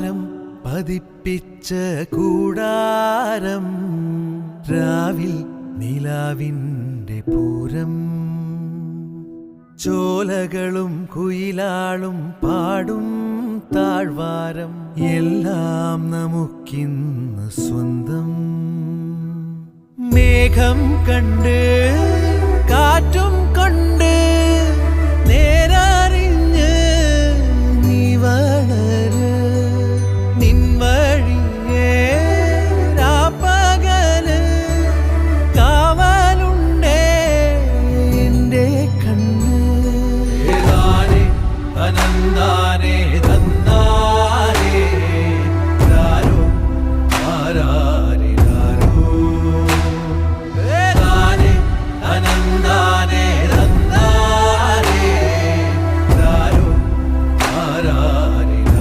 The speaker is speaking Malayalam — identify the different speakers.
Speaker 1: താരം പതിപ്പിച്ച കൂടാരം രാവിൽ നിലാവിൻ്റെ പൂരം ചോലകളും കുയിലാളും പാടും താഴ്വാരം എല്ലാം നമുക്കിന്ന് സ്വന്തം മേഘം കണ്ട് കാറ്റും കൊണ്ട്